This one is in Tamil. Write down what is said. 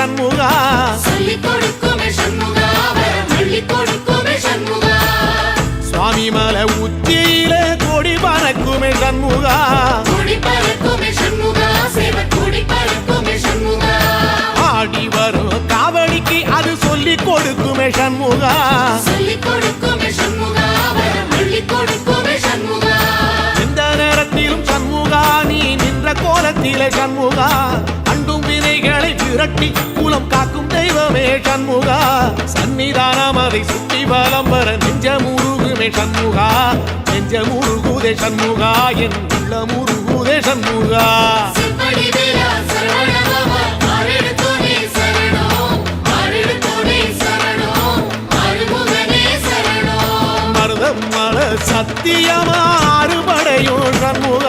சண்முகா சுவாமி மலை உச்சியிலே கொடி பறக்குமே சண்முகா ஆடி வரும் காவடிக்கு அது சொல்லி கொடுக்குமே சண்முகா எந்த நேரத்திலும் சண்முகா நீ நின்ற கோலத்திலே சண்முகா அண்டும் வினைகளை விரட்டி குலம் காக்கும் தெய்வமே சண்முகா சன்னிதானம் அதை சுற்றி பலம் வர நெஞ்ச முருகுமே சண்முகா நெஞ்ச முருகுதே சண்முகா என் உள்ள முருகுதே சண்முகா மருதம் மல சத்தியமா அறுபடையும் சண்முகா